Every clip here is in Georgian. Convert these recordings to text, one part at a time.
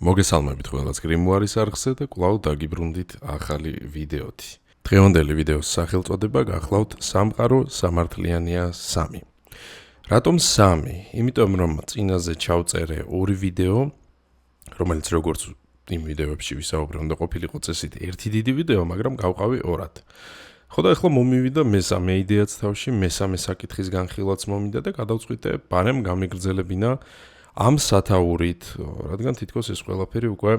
მოგესალმებით ყველას გრიმუარის არხზე და კვლავ დაგიბრუნდით ახალი ვიდეოთი. დღევანდელი ვიდეოს სახელწოდება გახლავთ სამყარო სამართლიანია 3. რატომ 3? იმიტომ რომ წინაზე ჩავწერე 2 ვიდეო, რომელიც როგორც იმ ვიდეოებში ვისაუბრე, უნდა ყოფილიყო წესით ერთი დიდი ვიდეო, მაგრამ გავყავი 2-ად. ხო და ახლა მომივიდა მესამე იდეაც თავში, მესამე საკითხის განხილვაც მომიდა და გადავწყვიტე ბარემ გამიგრძელებინა ამ სათაურით, რადგან თითქოს ეს ყველაფერი უკვე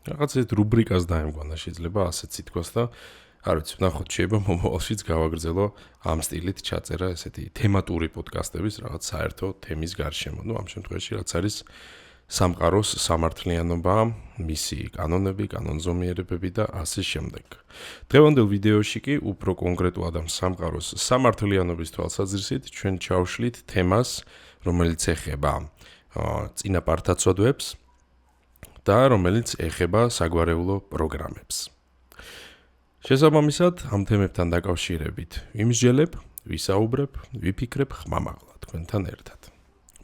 რაღაც ეს რუბრიკას დაემკვანა, შეიძლება ასეც ითქვას და არ ვიცი, ნახოთ, შეიძლება მომავალშიც გავაგრძელო ამ სტილით ჩაწერა ესეთი თემატური პოდკასტების რაღაც საერთო თემის გარშემო. ამ შემთხვევაში რაც არის სამყაროს სამართლიანობა, მისი კანონები, კანონზომიერებები და ასე შემდეგ. დღევანდელ ვიდეოში კი უფრო კონკრეტულად ამ სამყაროს სამართლიანობის თვალსაზრისით ჩვენ ჩავშლით თემას, რომელიც ეხება წინაპართაცოდვებს და რომელიც ეხება საგვარეულო პროგრამებს. შესაბამისად, ამ თემებთან დაკავშირებით ვიმსჯელებ, ვისაუბრებ, ვიფიქრებ ხმამაღლა თქვენთან ერთად.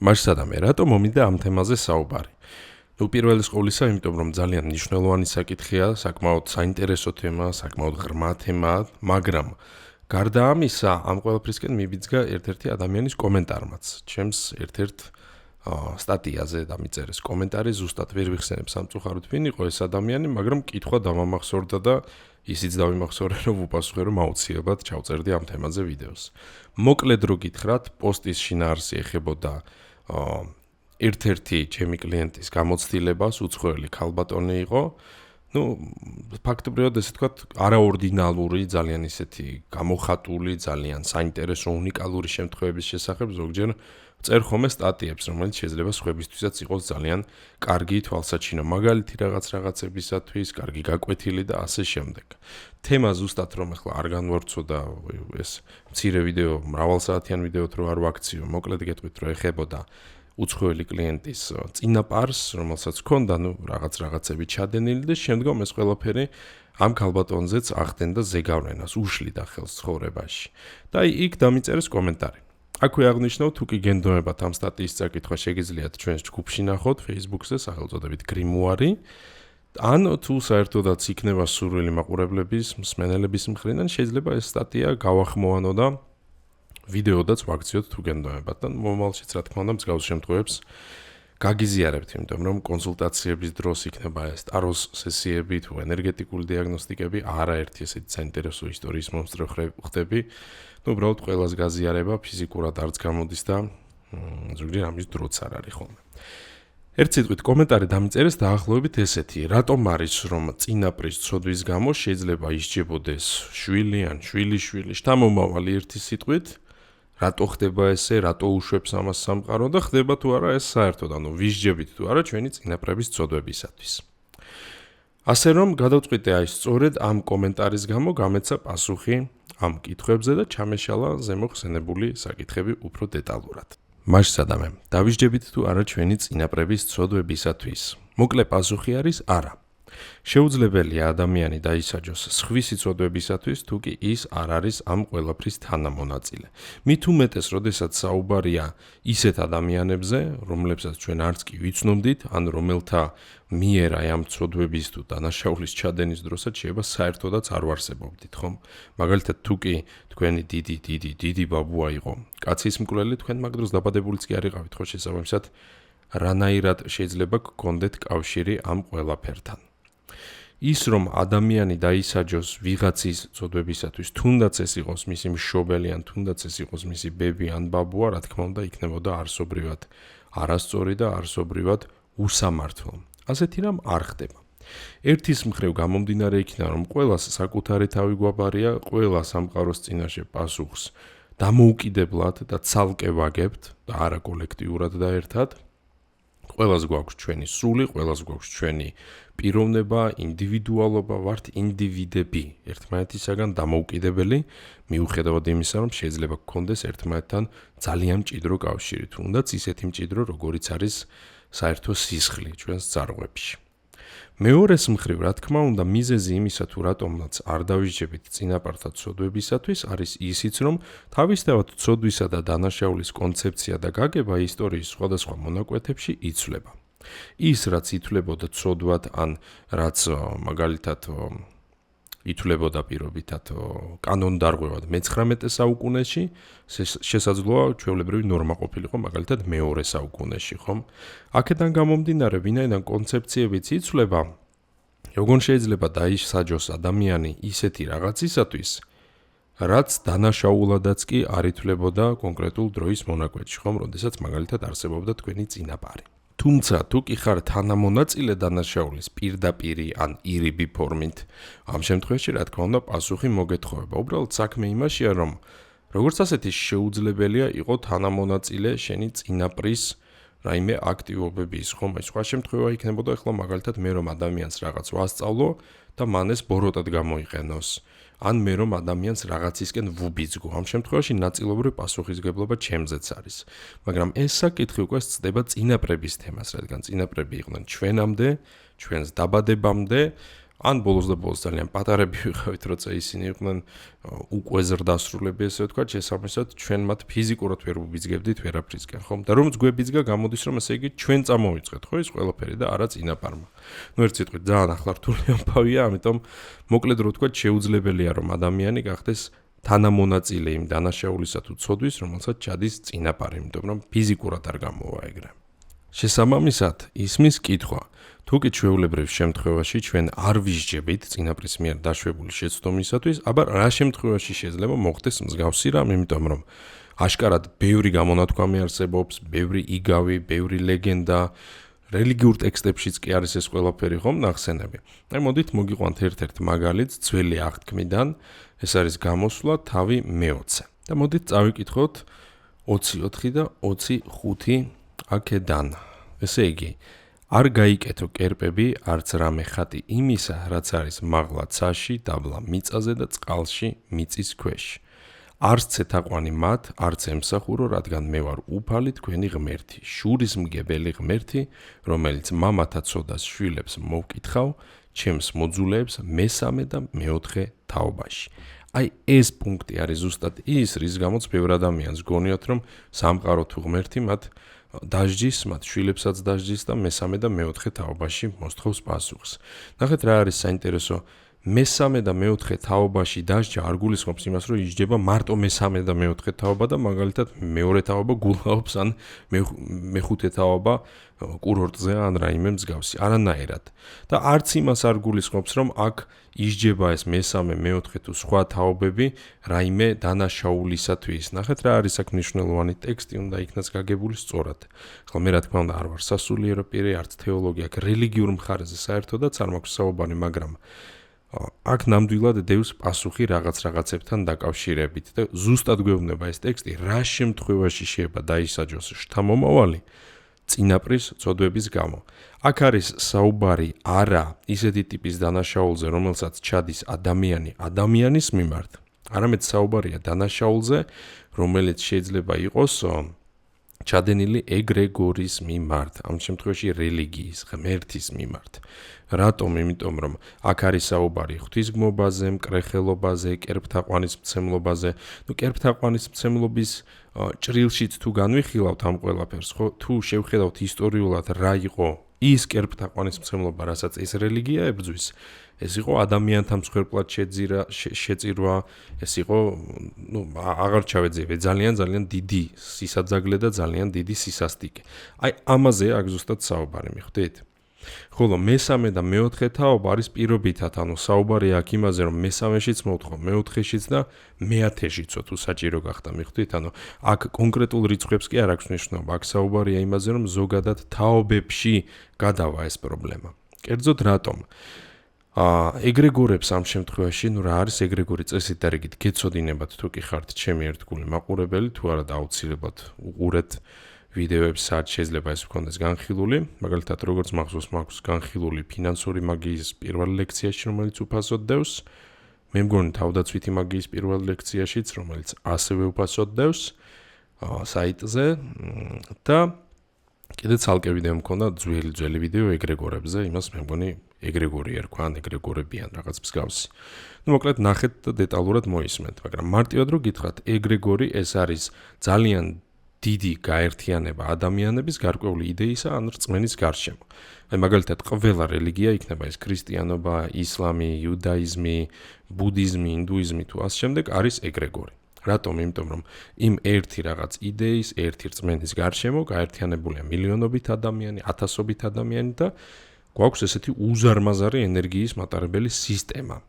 მაშსადამე, რატომ მომიდა ამ თემაზე საუბარი? პირველის ყოვლისა, იმიტომ რომ ძალიან მნიშვნელოვანი საკითხია, საკმაოდ საინტერესო თემა, საკმაოდ ღრმა თემა, მაგრამ გარდა ამისა, ამ ყველაფრისკენ მიბიძგა ერთ-ერთი ადამიანის კომენტარმაც. ჩემს ერთ-ერთ სტატიაზე დამიწერეს კომენტარი, ზუსტად ვერ ვიხსენებ სამწუხაროდ ვინ იყო ეს ადამიანი, მაგრამ კითხვა დამამახსოვრდა და ისიც დავიმახსოვრე, რომ უპასუხე, რომ აუცილებლად ჩავწერდი ამ თემაზე ვიდეოს. მოკლედ რო გითხრათ, პოსტის შინაარსი ეხებოდა ერთ-ერთი ჩემი კლიენტის გამოცდილებას, უცხოელი ქალბატონი იყო. ფაქტობრივად ესე ვთქვათ, არაორდინალური, ძალიან ისეთი გამოხატული, ძალიან საინტერესო, უნიკალური შემთხვევების შესახებ ზოგჯერ წერ ხომე სტატიებს, რომელიც შეიძლება სხვებისთვისაც იყოს ძალიან კარგი თვალსაჩინო მაგალითი რაღაცებისათვის, კარგი გაკვეთილი და ასე შემდეგ. თემა ზუსტად რომ ახლა არ განვარცო და ეს მცირე ვიდეო, მრავალსაათიან ვიდეოთ რო არ ვაქციო, მოკლედ გეტყვით, რომ ეხებოდა უცხოელი კლიენტის წინაპარს, რომელსაც ჰქონდა, რაღაცები ჩადენილი და შემდგომ ეს ყველაფერი ამ ქალბატონზეც ახდენდა ზეგავლენას, უშლიდა ხელს ცხოვრებაში. და იქ დამიწერეს კომენტარი. აქვე აღნიშნავ, თუ კი გენდოებათ ამ სტატიის წაკითხვა შეგიძლიათ ჩვენს ჯგუფში ნახოთ Facebook-ზე სახელწოდებით გრიმუარი. ან თუ საერთოდაც იქნება სურვილი მაყურებლების, მსმენელების მხრიდან, შეიძლება ეს სტატია გავახმოვანო და ვიდეოდაც ვაქციოთ თუ გენდოებათ და მომავალშიც რა თქმა უნდა მსგავს შემთხვევებს გაგიზიარებთ, იმიტომ რომ კონსულტაციების დროს იქნება ეს ტაროს სესიები თუ ენერგეტიკული დიაგნოსტიკები, არაერთი ესეთი საინტერესო ისტორიის მომსწრე ხდები. უბრალოდ ყველას გაზიარება ფიზიკურად არც გამოდის და ზოგჯერ ამის დროც არ არის ხოლმე. ერთ სიტყვით კომენტარი დამიწერეს დაახლოებით ესეთი, რატომ არის რომ წინაპრის ცოდვის გამო შეიძლება ისჯებოდეს შვილი ან შვილიშვილი, შთამომავალი ერთი სიტყვით, რატო ხდება ესე, რატო უშვებს ამას სამყარო და ხდება თუ არა ეს საერთოდ, ვისჯებით თუ არა ჩვენი წინაპრების ცოდვებისათვის. ასე რომ გადავწყვიტე აი სწორედ ამ კომენტარის გამო გამეცა პასუხი ამ კითხვებზე და ჩამეშალა ზემოხსენებული საკითხები უფრო დეტალურად. მაშსადამე, დავისჯებით თუ არა ჩვენი წინაპრების ცოდვებისათვის. მოკლე პასუხი არის არა. შეუძლებელია ადამიანი დაისაჯოს სხვისი ცოდვებისათვის, თუ კი ის არ არის ამ ყველაფრის თანამონაწილე. მით უმეტეს, როდესაც საუბარია ისეთ ადამიანებზე, რომლებსაც ჩვენ არც კი ვიცნობდით, ან რომელთა მიერ აი ამ ცოდვების თუ დანაშაულის ჩადენის დროსაც შეიძლება საერთოდაც არ ვარსებობდით, ხომ? მაგალითად, თუ კი თქვენი დიდი ბაბუა იყო კაცის მკვლელი, თქვენ მაგ დროს დაბადებულიც კი არ იყავით, ხო, შესაბამისად, რანაირად შეიძლება გქონდეთ კავშირი ამ ყველაფერთან. ის რომ ადამიანი დაისაჯოს ვიღაცის ცოდვებისათვის, თუნდაც ეს იყოს მისი მშობელი ან თუნდაც ეს იყოს მისი ბები ან ბაბუა, რა თქმა უნდა, იქნებოდა არსობრივად არასწორი და არსობრივად უსამართლო. ასეთი რამ არ ხდება. ერთის მხრივ გამომდინარე იქნა, რომ ყველას საკუთარი თავი გვაბარია, ყველა სამყაროს წინაშე პასუხს დამოუკიდებლად და ცალკე ვაგებთ და არა კოლექტიურად და ერთად. ყველას გვაქვს ჩვენი სული, ყველას გვაქვს ჩვენი პიროვნება, ინდივიდუალობა, ვართ ინდივიდები, ერთმანეთისაგან დამოუკიდებელი, მიუხედავად იმისა, რომ შეიძლება გქონდეს ერთმანეთთან ძალიან მჭიდრო კავშირი, თუნდაც ისეთი მჭიდრო, როგორიც არის საერთო სისხლი ჩვენს ძარღვებში. მეორეს მხრივ, რა თქმა უნდა, მიზეზი იმისა, თუ რატომაც არ დავისჯებით წინაპართა ცოდვებისათვის, არის ისიც, რომ თავისთავად ცოდვისა და დანაშაულის კონცეფცია და გაგება ისტორიის სხვადასხვა მონაკვეთებში იცვლება. ის რაც ითვლებოდა ცოდვად ან რაც მაგალითად ითვლებოდა პირობითად კანონდარღვევად მე-19 საუკუნეში შესაძლოა ჩვეულებრივი ნორმა ყოფილიყო მაგალითად მეორე საუკუნეში, ხომ? აქედან გამომდინარე, ვინაიდან კონცეფციებიც იცვლება, როგორ შეიძლება დაისაჯოს ადამიანი ისეთი რაღაცისათვის, რაც დანაშაულადაც კი არ ითვლებოდა კონკრეტულ დროის მონაკვეთში, ხომ? როდესაც მაგალითად არსებობდა თქვენი წინაპარი. თუმცა თუ კი ხარ თანამონაწილე დანაშაულის პირდაპირი ან ირიბი ფორმით, ამ შემთხვევაში რა თქმა უნდა პასუხი მოგეთხოვება. უბრალოდ საქმე იმაშია, რომ როგორც ასეთი შეუძლებელია იყო თანამონაწილე შენი წინაპრის რაიმე აქტივობების, ხომ? აი სხვა შემთხვევა იქნებოდა ახლა მაგალითად მე რომ ადამიანს რაღაც ვასწავლო და მან ეს ბოროტად გამოიყენოს. ან მე რომ ადამიანს რაღაცისკენ ვუბიძგო, ამ შემთხვევაში ნაწილობრივ პასუხისგებლობა ჩემზეც არის. მაგრამ ეს საკითხი უკვე სწდება წინაპრების თემას, რადგან წინაპრები იყვნენ ჩვენამდე, ჩვენს დაბადებამდე, ან ბოლოს და ბოლოს ძალიან პატარები ვიყავით, როცა ისინი იყვნენ უკვე ზრდასრულები, ესე ვთქვათ, შესაბამისად ჩვენ მათ ფიზიკურად ვერ ვუბიძგებდით ვერაფრისკენ, ხომ? და რომც გვებიძგა, გამოდის რომ ესე იგი ჩვენ წამოვიწყეთ, ხო, ის ყველაფერი და არა წინაპარმა. ერთ სიტყვით ძალიან ახლა რთული ამბავია, ამიტომ მოკლედ რო ვთქვათ, შეუძლებელია რომ ადამიანი გახდეს თანამონაწილე იმ დანაშაულისა თუ ცოდვის, რომელსაც ჩადის წინაპარი, იმიტომ რომ ფიზიკურად არ გამოვა ეგრე. შესაბამისად, ისმის კითხვა თუ კი ჩვეულებრივ შემთხვევაში ჩვენ არ ვისჯებით წინაპრის მიერ დაშვებული შეცდომისათვის, აბა რა შემთხვევაში შეიძლება მოხდეს მსგავსი რამ, იმიტომ რომ აშკარად ბევრი გამონათქვამი არსებობს, ბევრი იგავი, ბევრი ლეგენდა, რელიგიურ ტექსტებშიც კი არის ეს ყველაფერი ხომ ნახსენები. აი მოდით მოგიყვანთ ერთ-ერთ მაგალითს ძველი აღთქმიდან, ეს არის გამოსვლა თავი მე-20. და მოდით წავიკითხოთ 24 და 25 აქედან. ესე იგი არ გაიკეთო კერპები, არც რამე ხატი იმისა, რაც არის მაღლა ცაში, დაბლა მიწაზე და წყალში მიწის ქვეშ. არც ცეთაყვანი მათ, არც ემსახურო, რადგან მე ვარ უფალი თქვენი ღმერთი, შურის მგებელი ღმერთი, რომელიც მამათა ცოდას შვილებს მოვკითხავ, ჩემს მოძულეებს მესამე და მეოთხე თაობაში. აი ეს პუნქტი არის ზუსტად ის, რის გამოც ბევრ ადამიანს გონიათ, რომ სამყარო თუ ღმერთი მათ დაждის, მათ შვილებსაც დაждის და მესამე და მეოთხე თაობაში მოსთხოვს პასუხს. ნახეთ რა არის საინტერესო, მესამე და მეოთხე თაობაში დაждა არ გულისხმობს იმას, რომ იჯდება მარტო მესამე და მეოთხე თაობა და მაგალითად მეორე თაობა გულაობს ან მეხუთე თაობა კურორტზე ან რაიმე მსგავსი. არანაირად. და არც იმას არ გულისხმობს, რომ აქ იჯდება ეს მესამე, მეოთხე თუ სხვა თაობები რაიმე დანაშაულისათვის. ნახეთ რა არის აქ მნიშვნელოვანი ტექსტი, უნდა იქნას გაგებული სწორად. ხო მე რა თქმა უნდა არ ვარ სასულიერო პირი, არც თეოლოგი, აქ რელიგიურ მხარეზე საერთოდაც არ მაქვს საუბარი, მაგრამ აქ ნამდვილად დევს პასუხი რაღაცებთან დაკავშირებით და ზუსტად გვეუბნება ეს ტექსტი, რა შემთხვევაში შეიძლება დაისაჯოს შთამომავალი წინაპრის ცოდვების გამო. აქ არის საუბარი არა ისეთი ტიპის დანაშაულზე, რომელსაც ჩადის ადამიანი ადამიანის მიმართ, არამედ საუბარია დანაშაულზე, რომელიც შეიძლება იყოს ჩადენილი ეგრეგორის მიმართ, ამ შემთხვევაში რელიგიის, ღმერთის მიმართ. რატომ? იმიტომ რომ აქ არის საუბარი ღვთისგმობაზე, მკრეხელობაზე, კერპთაყვანისმცემლობაზე. კერპთაყვანისმცემლობის ჭრილშიც თუ განვიხილავთ ამ ყველაფერს, ხო? თუ შევხედავთ ისტორიულად რა იყო ის კერპთაყვანისმცემლობა, რასაც ეს რელიგია ებრძვის, ეს იყო ადამიანთა მსხვერპლად შეწირვა, ეს იყო, აღარ ჩავეძიებე, ძალიან დიდი სისაძაგლე და ძალიან დიდი სისასტიკე. აი ამაზე აქ ზუსტად საუბარი, მიხვდით? ხოლო მესამე და მეოთხე თაობა არის პირობითად, ანუ საუბარია აქ იმაზე, რომ მესამეშიც მოვთხოვ, მეოთხეშიც და მეათეშიცო თუ საჭირო გახდა, მიხვდით? ანუ აქ კონკრეტულ რიცხვებს კი არ აქვს მნიშვნელობა, აქ საუბარია იმაზე, რომ ზოგადად თაობებში გადავა ეს პრობლემა. კერძოდ რატომ? ეგრეგორებს ამ შემთხვევაში, რა არის ეგრეგორი წესით და რიგით გეცოდინებათ თუ კი ხართ ჩემი ერთგული მაყურებელი, თუ არა და აუცილებლად უყურეთ ვიდეოებს, სადაც შეიძლება ეს ვქონდეს განხილული, მაგალითად როგორც მახსოვს მაქვს განხილული ფინანსური მაგიის პირველ ლექციაში, რომელიც უფასოდ დევს, მე მგონი თავდაცვითი მაგიის პირველ ლექციაშიც, რომელიც ასევე უფასოდ დევს საიტზე და კიდე ცალკე ვიდეო მქონდა ძველი ვიდეო ეგრეგორებზე, იმას მე მგონი ეგრეგორი ერქვა, ან ეგრეგორებიან რაღაც მსგავსი. მოკლედ ნახეთ და დეტალურად მოისმენთ, მაგრამ მარტივად რო გითხრათ, ეგრეგორი ეს არის ძალიან დიდი გაერთიანება ადამიანების გარკვეული იდეისა ან რწმენის გარშემო. მაგალითად, ყველა რელიგია იქნება ეს ქრისტიანობა, ისლამი, იუდაიზმი, ბუდიზმი, ინდუიზმი თუ ამ შემდეგ არის ეგრეგორი. რატომ? იმიტომ რომ იმ ერთი რაღაც იდეის, ერთი რწმენის გარშემო გაერთიანებულია მილიონობით ადამიანი, ათასობით ადამიანი და გვაქვს ესეთი უზარმაზარი ენერგიის მატარებელი სისტემა.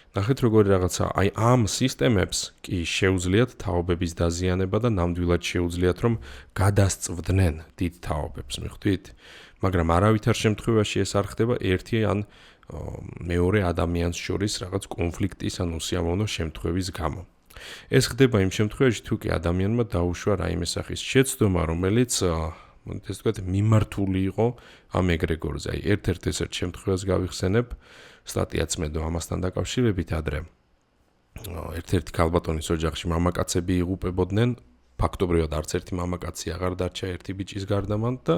ნახეთ როგორი რაღაცა, აი ამ სისტემებს კი შეუძლიათ თაობების დაზიანება და ნამდვილად შეუძლიათ რომ გადასწვდნენ დიდ თაობებს, მიხვდით? მაგრამ არავითარ შემთხვევაში ეს არ ხდება ერთი ან მეორე ადამიანს შორის რაღაც კონფლიქტის ან უსიამოვნო შემთხვევის გამო. ეს ხდება იმ შემთხვევაში, თუ კი ადამიანმა დაუშვა რაიმე სახის შეცდომა, რომელიც ეს თქვა მიმართული იყო ამ ეგრეგორზე. აი ერთ-ერთ ესეთ შემთხვევას გავიხსენებ, სტატიაც მედო ამასთან დაკავშირებით ადრე. ერთ-ერთი ქალბატონის ოჯახში მამაკაცები იღუპებოდნენ, ფაქტობრივად არც ერთი მამაკაცი აღარ დარჩა ერთი ბიჭის გარდა მან და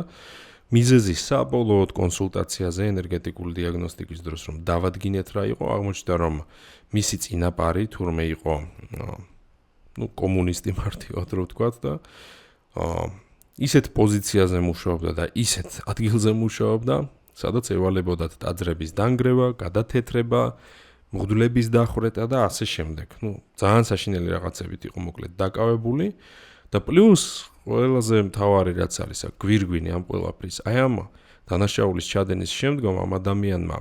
მიზეზი საბოლოოდ კონსულტაციაზე ენერგეტიკული დიაგნოსტიკის დროს რომ დავადგინეთ რა იყო, აღმოჩნდა რომ მისი წინაპარი თურმე იყო კომუნისტი მარტივად რო ვთქვათ და ისეთ პოზიციაზე მუშაობდა და ისეთ ადგილზე მუშაობდა, სადაც ევალებოდათ ტაძრების დანგრევა, გადათეთრება, მღვდლების დახვრეტა და ასე შემდეგ. ძალიან საშინელი რაღაცებით იყო მოკლედ დაკავებული და პლუს ყველაზე მთავარი რაც არის, გვირგვინი ამ ყველაფრის. აი ამ დანაშაულის ჩადენის შემდგომ ამ ადამიანმა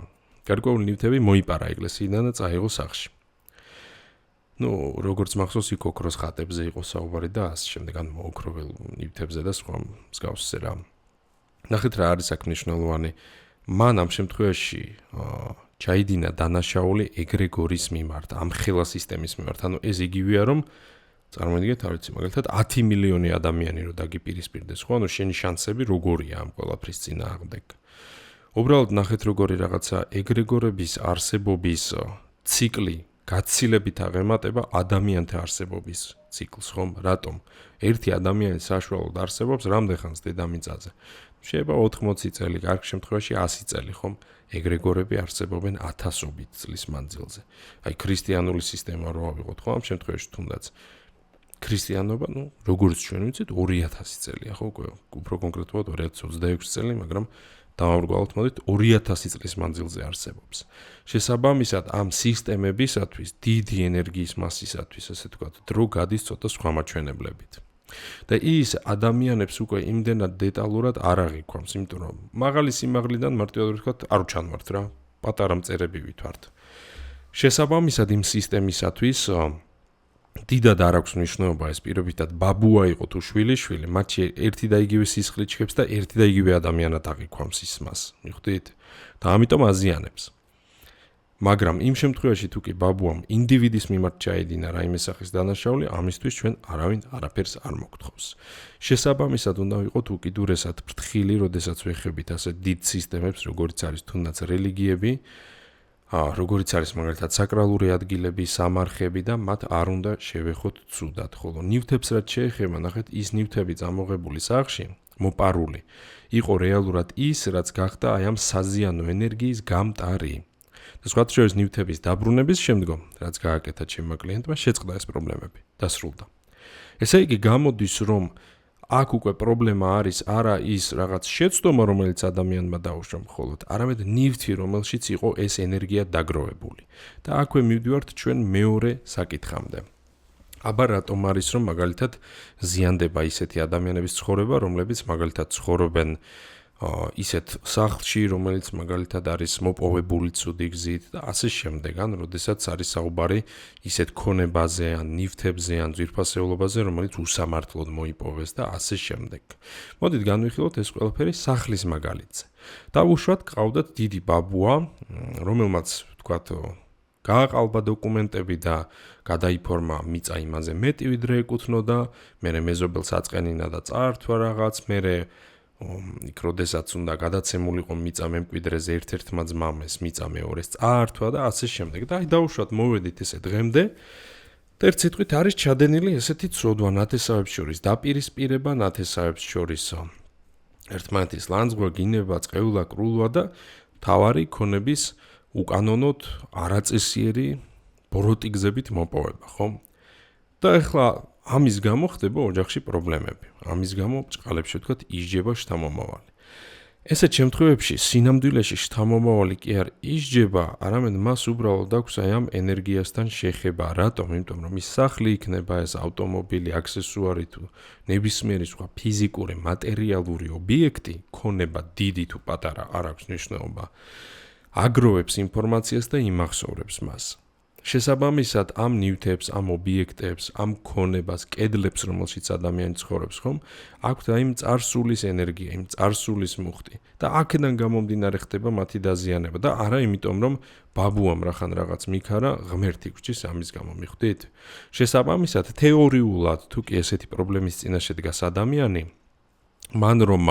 გარკვეული ნივთები მოიპარა ეკლესიიდან და წაიღო სახლში. როგორც მახსოვს, იქ ოქროს ხატებზე იყო საუბარი და ასე შემდეგ, ან ოქროველ ნივთებზე და სხვა მსგავსზე რა. ნახეთ რა არის აქ მნიშვნელოვანი. მან ამ შემთხვევაში ჩაიდინა დანაშაული ეგრეგორის მიმართ, ამხელა სისტემის მიმართ. ანუ ეს იგივეა რომ წარმოიდგინეთ, არ ვიცი, მაგალითად 10 მილიონი ადამიანი რო დაგიპირისპირდეს, ხო? ანუ შენი შანსები როგორია ამ ყველაფრის წინააღმდეგ. უბრალოდ ნახეთ როგორი რაღაცა ეგრეგორების არსებობის ციკლი გაცილებით აღემატება ადამიანთა არსებობის ციკლს, ხომ? რატომ? ერთი ადამიანი საშუალოდ არსებობს რამდენხანს დედამიწაზე? შეიძლება 80 წელი, კარგ შემთხვევაში 100 წელი, ხომ? ეგრეგორები არსებობენ ათასობით წლის მანძილზე. აი ქრისტიანული სისტემა რო ავიღოთ, ხო? ამ შემთხვევაში თუნდაც ქრისტიანობა, როგორც ჩვენ ვიცით, 2000 წელია, ხო? უფრო კონკრეტულად 2026 წელი, მაგრამ დავამრგვალოთ, მოდით 2000 წლის მანძილზე არსებობს. შესაბამისად, ამ სისტემებისათვის, დიდი ენერგიის მასისათვის, ასე ვთქვათ, დრო გადის ცოტა სხვა მაჩვენებლებით. და ის ადამიანებს უკვე იმდენად დეტალურად არ აღიქვამს, იმიტომ რომ მაღალი სიმაღლიდან მარტივად ვთქვათ, არ ვჩანვართ რა, პატარა მწერები ვითვართ. შესაბამისად, იმ სისტემისათვის დიდად არ აქვს მნიშვნელობა ეს პირობითად ბაბუა იყო თუ შვილი, მათი ერთი და იგივე სისხლი ჩქებს და ერთი და იგივე ადამიანად აღიქვამს ის მას, მიხვდით? და ამიტომ აზიანებს. მაგრამ იმ შემთხვევაში თუ კი ბაბუამ ინდივიდის მიმართ ჩაიდინა რაიმე სახის დანაშაული, ამისთვის ჩვენ არავინ არაფერს არ მოგთხოვს. შესაბამისად უნდა ვიყოთ უკიდურესად ფრთხილი, როდესაც ვეხებით ასე დიდ სისტემებს, როგორიც არის თუნდაც რელიგიები, როგორიც არის მაგალითად საკრალური ადგილები, სამარხები და მათ არ უნდა შევეხოთ ცუდად, ხოლო ნივთებს რაც შეეხება, ნახეთ, ის ნივთები წამოღებული სახლში, მოპარული, იყო რეალურად ის, რაც გახდა აი ამ საზიანო ენერგიის გამტარი. და სხვა შორის ნივთების დაბრუნების შემდგომ, რაც გააკეთა ჩემმა კლიენტმა, შეწყდა ეს პრობლემები, დასრულდა. ესე იგი გამოდის, რომ აქ უკვე პრობლემა არის არა ის რაღაც შეცდომა, რომელიც ადამიანმა დაუშვა მხოლოდ, არამედ ნივთი, რომელშიც იყო ეს ენერგია დაგროვებული. და აქვე მივდივართ ჩვენ მეორე საკითხამდე. აბა რატომ არის რომ მაგალითად ზიანდება ისეთი ადამიანების ცხოვრება, რომლებიც მაგალითად ცხოვრობენ ისეთ სახლში, რომელიც მაგალითად არის მოპოვებული ცუდი გზით და ასე შემდეგ, ან როდესაც არის საუბარი ისეთ ქონებაზე, ან ნივთებზე, ან ძვირფასეულობაზე, რომელიც უსამართლოდ მოიპოვეს და ასე შემდეგ. მოდით განვიხილოთ ეს ყველაფერი სახლის მაგალითზე. დავუშვათ, ყავდათ დიდი ბაბუა, რომელმაც, ვთქვათ, გააყალბა დოკუმენტები და გადაიფორმა მიწა იმაზე მეტი ვიდრე ეკუთვნოდა, მერე მეზობელს აწყენინა და წაართვა რაღაც, მერე იქ როდესაც უნდა გადაცემულიყო მიწა მემკვიდრეზე ერთ-ერთმა ძმამ ეს მიწა მეორეს წაართვა და ასე შემდეგ. და აი დავუშვათ მოვედით ესე დღემდე და ერთ სიტყვით არის ჩადენილი ესეთი ცოდვა ნათესავებს შორის, დაპირისპირება ნათესავებს შორის, ერთმანეთის ლანძღვა, გინება, წყევლა, კრულვა და თავარი ქონების უკანონოდ არაწესიერი ბოროტი გზებით მოპოვება, ხო? და ეხლა ამის გამო ხდება ოჯახში პრობლემები. ამის გამო ჭყალებში ვთქვათ ისჯება შთამომავალი. ესეთ შემთხვევებში სინამდვილეში შთამომავალი კი არ ისჯება, არამედ მას უბრალოდ აქვს აი ამ ენერგიასთან შეხება. რატომ? იმიტომ რომ ის სახლი იქნება, ეს ავტომობილი, აქსესუარი თუ ნებისმიერი სხვა ფიზიკური, მატერიალური ობიექტი, ქონება დიდი თუ პატარა არ აქვს მნიშვნელობა. აგროვებს ინფორმაციას და იმახსოვრებს მას. შესაბამისად, ამ ნივთებს, ამ ობიექტებს, ამ ქონებას, კედლებს, რომელშიც ადამიანი ცხოვრობს, ხომ, აქვთ აი იმ წარსულის ენერგია, იმ წარსულის მუხტი და აქედან გამომდინარე ხდება მათი დაზიანება და არა იმიტომ, რომ ბაბუამ რახან რაღაც მიქარა, ღმერთი გვჭის ამის გამო, მიხვდით? შესაბამისად, თეორიულად, თუ კი ესეთი პრობლემის წინაშე დგას ადამიანი, მან რომ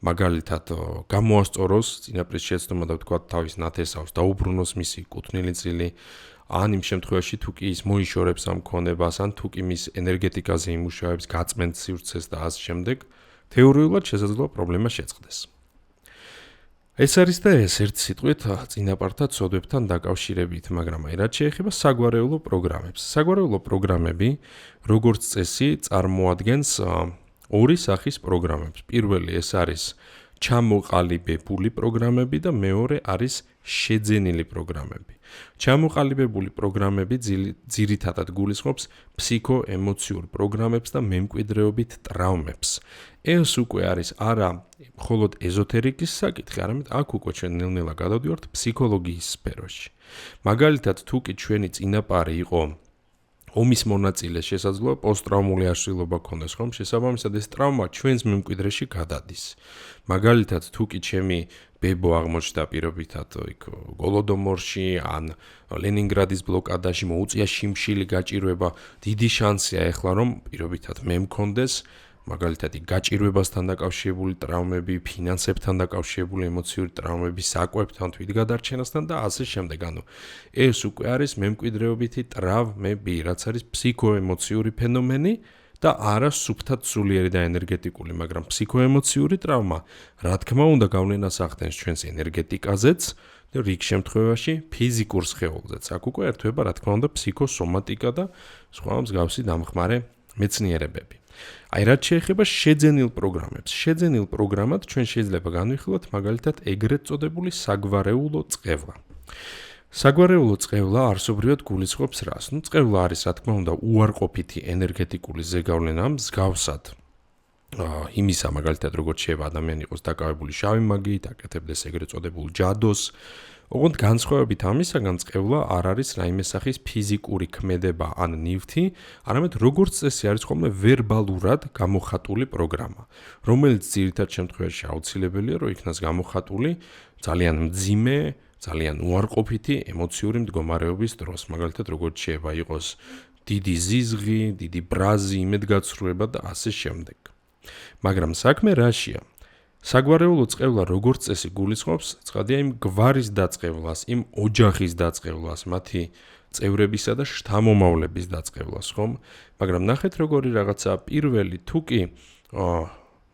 მაგალითად გამოასწოროს წინაპრის შეცდომა და ვთქვათ თავის ნათესავს დაუბრუნოს მისი კუთვნილი წილი, ან იმ შემთხვევაში თუ კი ის მოიშორებს ამ ქონებას, ან თუ კი მის ენერგეტიკაზე იმუშავებს, გაწმენდ სივრცეს და ასე შემდეგ, თეორიულად შესაძლოა პრობლემა შეწყდეს. ეს არის და ეს ერთ სიტყვით წინაპართა ცოდვებთან დაკავშირებით, მაგრამ აი რაც შეეხება საგვარეულო პროგრამებს. საგვარეულო პროგრამები, როგორც წესი, წარმოადგენს ორი სახის პროგრამებს. პირველი ეს არის ჩამოყალიბებული პროგრამები და მეორე არის შეძენილი პროგრამები. ჩამოყალიბებული პროგრამები ძირითადად გულისხმობს ფსიქო-ემოციურ პროგრამებს და მემკვიდრეობით ტრავმებს. ეს უკვე არის არა მხოლოდ ეზოთერიკის საკითხი, არამედ აქ უკვე ჩვენ ნელ-ნელა გადავდივართ ფსიქოლოგიის სფეროში. მაგალითად, თუ კი ჩვენი წინაპარი იყო ომის მონაწილე, შესაძლოა პოსტტრავმული აშლილობა ქონდეს, ხომ? შესაბამისად, ეს ტრავმა ჩვენს მემკვიდრეში გადადის. მაგალითად, თუ კი ჩემი ბებო აღმოჩნდა პირობითად იქ გოლოდომორში ან ლენინგრადის ბლოკადაში, მოუწია შიმშილი გაჭირვება, დიდი შანსია ეხლა რომ პირობითად მე მქონდეს მაგალითად გაჭირვებასთან დაკავშირებული ტრავმები, ფინანსებთან დაკავშირებული ემოციური ტრავმები, საკვებთან, თვითგადარჩენასთან და ასე შემდეგ. ანუ ეს უკვე არის მემკვიდრეობითი ტრავმები, რაც არის ფსიქოემოციური ფენომენი და არა სუფთად სულიერი და ენერგეტიკული, მაგრამ ფსიქოემოციური ტრავმა, რა თქმა უნდა, გავლენას ახდენს ჩვენს ენერგეტიკაზეც და რიგ შემთხვევაში ფიზიკურ სხეულზეც. აქ უკვე ერთვება, რა თქმა უნდა, ფსიქოსომატიკა და სხვა მსგავსი დამხმარე მეცნიერებები. აი რაც შეეხება შეძენილ პროგრამებს. შეძენილ პროგრამად ჩვენ შეიძლება განვიხილოთ მაგალითად ეგრეთ წოდებული საგვარეულო წყევლა. საგვარეულო წყევლა არსობრივად გულისხმობს რას? წყევლა არის, რა თქმა უნდა, უარყოფითი ენერგეტიკული ზეგავლენა, მსგავსად იმისა მაგალითად როგორც შეიძლება ადამიანი იყოს დაკავებული შავი მაგიით, აკეთებდეს ეგრეთ წოდებულ ჯადოს. ოღონდ განსხვავებით ამისაგან წყევლა არ არის რაიმე სახის ფიზიკური ქმედება ან ნივთი, არამედ როგორც წესი არის ხოლმე ვერბალურად გამოხატული პროგრამა, რომელიც ძირითად შემთხვევაში აუცილებელია, რომ იქნას გამოხატული ძალიან მძიმე, ძალიან უარყოფითი ემოციური მდგომარეობის დროს, მაგალითად როგორც შეიძლება იყოს დიდი ზიზღი, დიდი ბრაზი, იმედგაცრუება და ასე შემდეგ. მაგრამ საქმე რაშია? საგვარეულო წყევლა როგორც წესი გულისხმობს, ცხადია იმ გვარის დაწყევლას, იმ ოჯახის დაწყევლას, მათი წევრებისა და შთამომავლების დაწყევლას, ხომ? მაგრამ ნახეთ როგორი რაღაცა პირველი თუ კი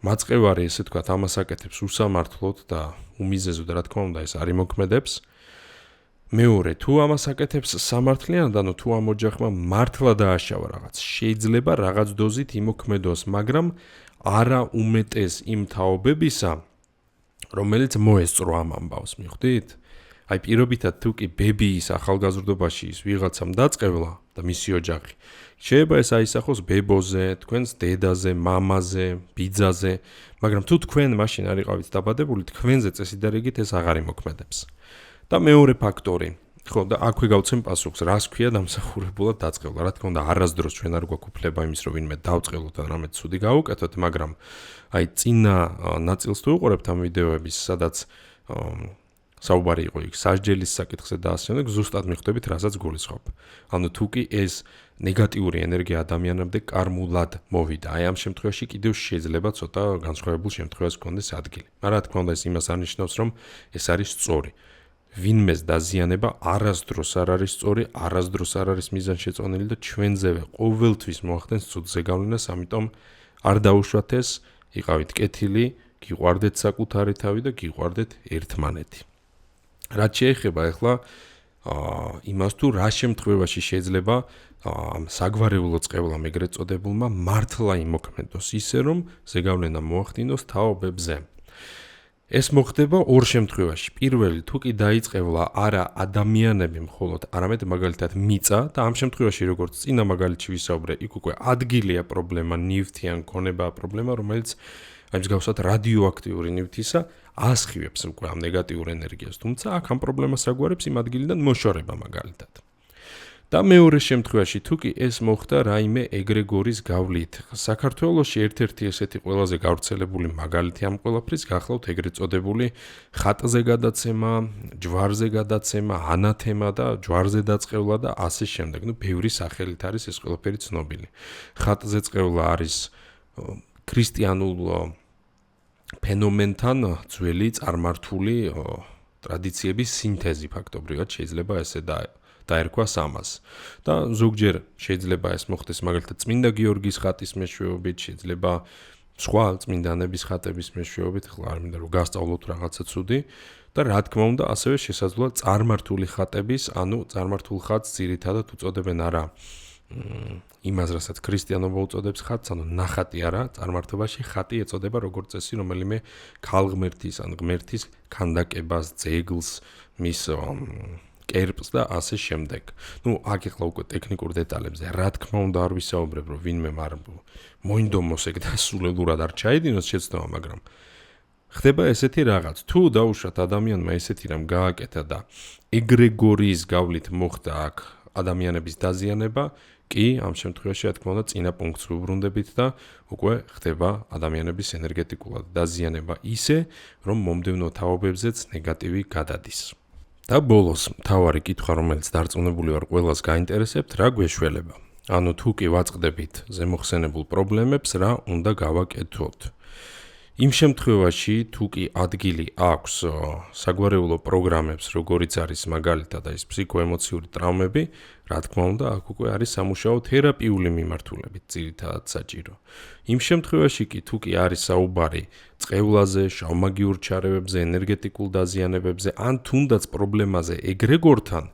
მაწყევარი ესე ვთქვათ ამას აკეთებს უსამართლოდ და უმიზეზოდ, რა თქმა უნდა, ეს არ იმოქმედებს. მეორე, თუ ამას აკეთებს სამართლიანად, ანუ თუ ამ ოჯახმა მართლა დააშავა რაღაც, შეიძლება რაღაც დოზით იმოქმედოს, მაგრამ არა უმეტეს იმ თაობებისა, რომელიც მოესწრო ამ ამბავს, მიხვდით? აი პირობითად თუ კი ბებიის ახალგაზრდობაში ის ვიღაცამ დაწყევლა და მისი ოჯახი, შეიძლება ეს აისახოს ბებოზე, თქვენს დედაზე, მამაზე, ბიძაზე, მაგრამ თუ თქვენ მაშინ არ იყავით დაბადებული, თქვენზე წესიდარიგით ეს აღარ იმოქმედებს. და მეორე ფაქტორი, ხო, და აქვე გავცემ პასუხს, რას ქვია დამსახურებულად დაწყევლა. რა თქმა უნდა, არასდროს ჩვენ არ გვაქვს უფლება იმის, რომ ვინმე დავწყევლოთ და რამე ცუდი გავუკეთოთ, მაგრამ აი წინა ნაწილს თუ უყურებთ ამ ვიდეოების, სადაც საუბარი იყო იქ სასჯელის საკითხზე და ასე შემდეგ, ზუსტად მიხვდებით, რასაც გულისხმობ. ანუ თუ კი ეს ნეგატიური ენერგია ადამიანამდე კარმულად მოვიდა, აი ამ შემთხვევაში კიდევ შეიძლება ცოტა განსხვავებულ შემთხვევას გქონდეს ადგილი. მაგრამ რა თქმა უნდა, ეს იმას არ ნიშნავს, რომ ეს არის სწორი. ვინმეს დაზიანება არასდროს არ არის სწორი, არასდროს არ არის მიზანშეწონილი და ჩვენზევე ყოველთვის მოახდენს ცუდ ზეგავლენას, ამიტომ არ დაუშვათ ეს, იყავით კეთილი, გიყვარდეთ საკუთარი თავი და გიყვარდეთ ერთმანეთი. რაც შეეხება ახლა იმას თუ რა შემთხვევაში შეიძლება საგვარეულო წყევლამ ეგრეთ წოდებულმა მართლა იმოქმედოს ისე რომ ზეგავლენა მოახდინოს თაობებზე. ეს მოხდება ორ შემთხვევაში. პირველი, თუ კი დაიწყევლა არა ადამიანები მხოლოდ, არამედ მაგალითად მიწა და ამ შემთხვევაში როგორც წინა მაგალითში ვისაუბრე, იქ უკვე ადგილია პრობლემა, ნივთი ან ქონებაა პრობლემა, რომელიც აი მსგავსად რადიოაქტიური ნივთისა ასხივებს უკვე ამ ნეგატიურ ენერგიას. თუმცა აქ ამ პრობლემას აგვარებს იმ ადგილიდან მოშორება მაგალითად. და მეორე შემთხვევაში თუ კი ეს მოხდა რაიმე ეგრეგორის გავლით. საქართველოში ერთ-ერთი ესეთი ყველაზე გავრცელებული მაგალითი ამ ყველაფრის გახლავთ ეგრეთ წოდებული ხატზე გადაცემა, ჯვარზე გადაცემა, ანათემა და ჯვარზე დაწყევლა და ასე შემდეგ. ბევრი სახელით არის ეს ყველაფერი ცნობილი. ხატზე წყევლა არის ქრისტიანულ ფენომენთან ძველი წარმართული ტრადიციების სინთეზი ფაქტობრივად შეიძლება ესე დაერქვას ამას. და ზოგჯერ შეიძლება ეს მოხდეს მაგალითად წმინდა გიორგის ხატის მეშვეობით, შეიძლება სხვა წმინდანების ხატების მეშვეობით, ხლა არ მინდა რომ გასწავლოთ რაღაცა ცუდი და რა თქმა უნდა ასევე შესაძლოა წარმართული ხატების, ანუ წარმართულ ხატს ძირითადად უწოდებენ არა იმას, რასაც ქრისტიანობა უწოდებს ხატს, ანუ ნახატი არა, წარმართობაში ხატი ეწოდება როგორც წესი რომელიმე ქალღმერთის ან ღმერთის ქანდაკებას, ძეგლს, მის კერპს და ასე შემდეგ. აქ ახლა უკვე ტექნიკურ დეტალებზე რა თქმა უნდა არ ვისაუბრებ, რომ ვინმე არ მოინდომოს ეგ და სულელურად არ ჩაიდინოს შეცდომა, მაგრამ ხდება ესეთი რაღაც. თუ დაუშვათ ადამიანმა ესეთი რამ გააკეთა და ეგრეგორიის გავლით მოხდა აქ ადამიანების დაზიანება, კი, ამ შემთხვევაში რა თქმა უნდა წინა პუნქტს ვუბრუნდებით და უკვე ხდება ადამიანების ენერგეტიკულად დაზიანება ისე, რომ მომდევნო თაობებზეც ნეგატივი გადადის. და ბოლოს მთავარი კითხვა, რომელიც დარწმუნებული ვარ ყველას გაინტერესებთ, რა გვეშველება? ანუ თუ კი ვაწყდებით ზემოხსენებულ პრობლემებს, რა უნდა გავაკეთოთ? იმ შემთხვევაში, თუ კი ადგილი აქვს საგვარეულო პროგრამებს, როგორიც არის მაგალითად ის ფსიქოემოციური ტრავმები, რა თქმა უნდა, აქ უკვე არის სამუშაო თერაპიული მიმართულებით ძირითადად საჭირო. იმ შემთხვევაში კი, თუ კი არის საუბარი წყევლაზე, შავმაგიურ ჩარევებზე, ენერგეტიკულ დაზიანებებზე, ან თუნდაც პრობლემაზე ეგრეგორთან,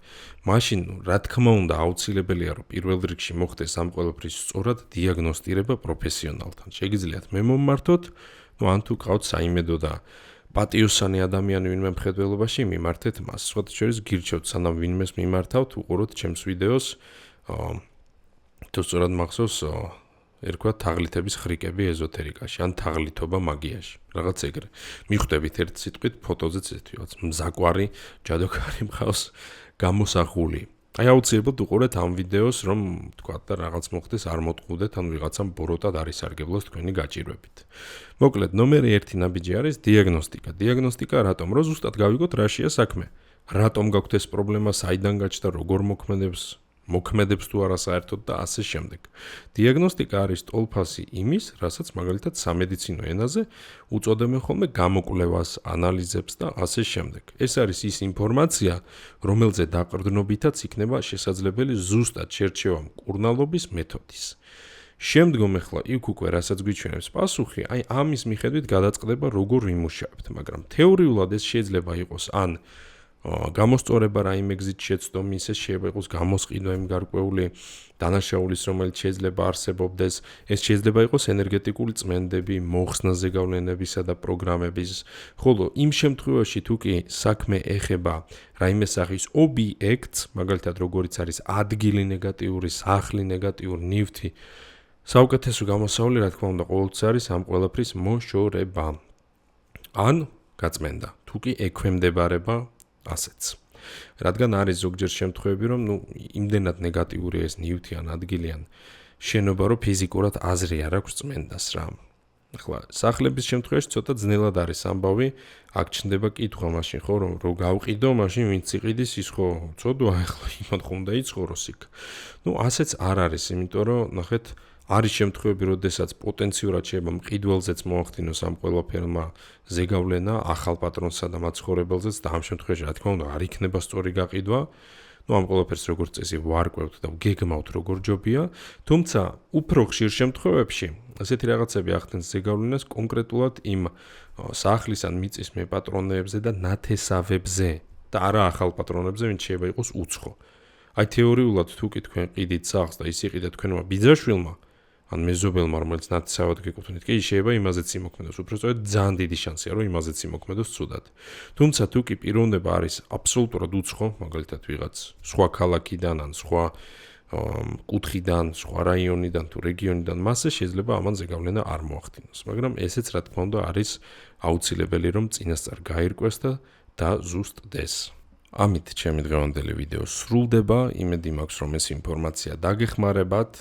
მაშინ რა თქმა უნდა აუცილებელია, რომ პირველ რიგში მოხდეს ამ ყველაფრის სწორად დიაგნოსტირება პროფესიონალთან. შეგიძლიათ მე მომმართოთ, ან თუ ყავთ საიმედო და პატიოსანი ადამიანი ვინმე მხედველობაში, მიმართეთ მას. სხვათა შორის გირჩევთ, სანამ ვინმეს მიმართავთ, უყუროთ ჩემს ვიდეოს, თუ სწორად მახსოვს, ერქვა თაღლითების ხრიკები ეზოთერიკაში, ან თაღლითობა მაგიაში, რაღაც ეგრე. მიხვდებით ერთ სიტყვით ფოტოზეც ესეთივაც, მზაკვარი, ჯადოქარი მყავს გამოსახული. აი აუცილებლად უყურეთ ამ ვიდეოს, რომ თქვათ და რაღაც მოხდეს, არ მოტყუდეთ, ან ვიღაცამ ბოროტად არ ისარგებლოს თქვენი გაჭირვებით. მოკლედ, ნომერი 1 ნაბიჯი არის დიაგნოსტიკა. დიაგნოსტიკა რატომ? რომ ზუსტად გავიგოთ რაშია საქმე. რატომ გაქვთ ეს პრობლემა, საიდან გაჩნდა, როგორ მოქმედებს თუ არა საერთოდ და ასე შემდეგ. დიაგნოსტიკა არის ტოლფასი იმის, რასაც მაგალითად სამედიცინო ენაზე უწოდებენ ხოლმე გამოკვლევას, ანალიზებს და ასე შემდეგ. ეს არის ის ინფორმაცია, რომელზე დაყრდნობითაც იქნება შესაძლებელი ზუსტად შერჩევა მკურნალობის მეთოდის. შემდგომ ახლა იქ უკვე რასაც გვიჩვენებს პასუხი, აი ამის მიხედვით გადაწყდება როგორ ვიმუშავებთ, მაგრამ თეორიულად ეს შეიძლება იყოს ან გამოსწორება რაიმე გზით შეცდომის, ეს შეიძლება იყოს გამოსყიდვა იმ გარკვეული დანაშაულის, რომელიც შეიძლება არსებობდეს, ეს შეიძლება იყოს ენერგეტიკული წმენდები, მოხსნა ზეგავლენებისა და პროგრამების, ხოლო იმ შემთხვევაში თუ კი საქმე ეხება რაიმე სახის ობიექტს, მაგალითად როგორიც არის ადგილი ნეგატიური, სახლი ნეგატიური, ნივთი, საუკეთესო გამოსავალი რა თქმა უნდა ყოველთვის არის ამ ყველაფრის მოშორება. ან გაწმენდა, თუ კი ექვემდებარება ასეც. რადგან არის ზოგჯერ შემთხვევები, რომ იმდენად ნეგატიური ეს ნივთი ან ადგილი ან შენობა, რომ ფიზიკურად აზრი არ აქვს წმენდას რა. ახლა სახლების შემთხვევაში ცოტა ძნელად არის ამბავი, აქ ჩნდება კითხვა მაშინ ხო, რომ გავყიდო, მაშინ ვინც იყიდის ის ხო ცოდვა, ახლა იმან ხომ უნდა იცხოვროს იქ. ასეც არ არის, იმიტომ რომ ნახეთ არის შემთხვევები, როდესაც პოტენციურად შეიძლება მყიდველზეც მოახდინოს ამ ყველაფერმა ზეგავლენა ახალ პატრონსა და მაცხოვრებელზეც და ამ შემთხვევაში რა თქმა უნდა არ იქნება სწორი გაყიდვა. ამ ყველაფერს როგორც წესი ვარკვევთ და გეგმავთ როგორ ჯობია, თუმცა უფრო ხშირ შემთხვევებში ასეთი რაღაცები ახდენს ზეგავლენას კონკრეტულად იმ სახლის ან მიწის მეპატრონეებზე და ნათესავებზე. და არა ახალ პატრონებზე, ვინც შეიძლება იყოს უცხო. აი თეორიულად თუ კი თქვენ ყიდით სახს და ის იყიდა თქვენმა ბიძაშვილმა, ან მეზობელმა, რომელიც ნათესავად გეკუთვნით, კი შეიძლება იმაზეც იმოქმედოს. უბრალოდ ძალიან დიდი შანსია, რომ იმაზეც იმოქმედოს ცუდად. თუმცა თუ კი პიროვნება არის აბსოლუტურად უცხო, მაგალითად ვიღაც სხვა ქალაქიდან ან სხვა კუთხიდან, სხვა რაიონიდან თუ რეგიონიდან, მასზე შეიძლება ამან ზეგავლენა არ მოახდინოს. მაგრამ ესეც რა თქმა უნდა არის აუცილებელი, რომ წინასწარ გაირკვეს და ზუსტდეს. ამით ჩემი დღევანდელი ვიდეო სრულდება. იმედი მაქვს, რომ ეს ინფორმაცია დაგეხმარებათ.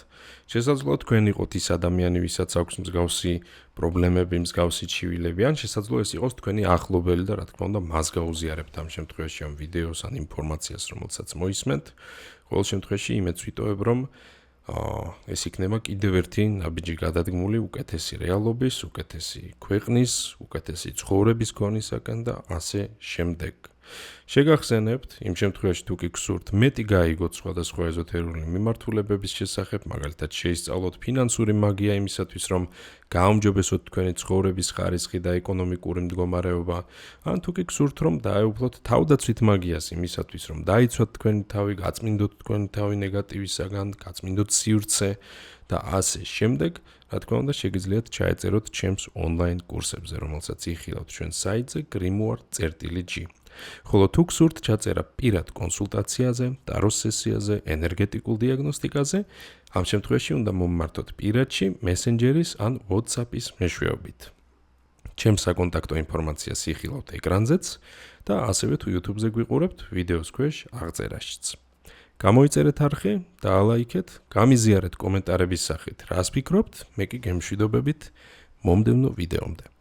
შესაძლოა თქვენ იყოთ ის ადამიანი, ვისაც აქვს მსგავსი პრობლემები, მსგავსი ჩივილები, ან შესაძლოა ეს იყოს თქვენი ახლობელი და რა თქმა უნდა მას გაუზიარებთ ამ შემთხვევაში ამ ვიდეოს ან ინფორმაციას, რომელსაც მოისმენთ. ყოველ შემთხვევაში იმედს ვიტოვებ, რომ ეს იქნება კიდევ ერთი ნაბიჯი გადადგმული უკეთესი რეალობის, უკეთესი ქვეყნის, უკეთესი ცხოვრების ქონისაგან და ასე შემდეგ. შეგახსენებთ, იმ შემთხვევაში თუ კი გსურთ მეტი გაიგოთ სხვადასხვა ეზოთერული მიმართულებების შესახებ, მაგალითად შეისწავლოთ ფინანსური მაგია იმისათვის, რომ გააუმჯობესოთ თქვენი ცხოვრების ხარისხი და ეკონომიკური მდგომარეობა, ან თუ კი გსურთ, რომ დაეუფლოთ თავდაცვით მაგიას იმისათვის, რომ დაიცვათ თქვენი თავი, გაწმინდოთ თქვენი თავი ნეგატივისაგან, გაწმინდოთ სივრცე და ასე შემდეგ, რა თქმა უნდა, შეგიძლიათ ჩაეწეროთ ჩემს ონლაინ კურსებზე, რომელსაც იხილავთ ჩვენ საიტზე grimoire.g. ხოლო თუ გსურთ ჩაწერა პირად კონსულტაციაზე, ტაროს სესიაზე, ენერგეტიკულ დიაგნოსტიკაზე, ამ შემთხვევაში უნდა მომმართოთ პირადში, მესენჯერის ან WhatsApp-ის მეშვეობით. ჩემს საკონტაქტო ინფორმაციას იხილავთ ეკრანზეც და ასევე თუ YouTube-ზე გვიყურებთ, ვიდეოს ქვეშ აღწერაშიც. გამოიწერეთ არხი, დაალაიქეთ, გამიზიარეთ კომენტარების სახით, რას ფიქრობთ, მე კი გემშვიდობებით მომდევნო ვიდეომდე.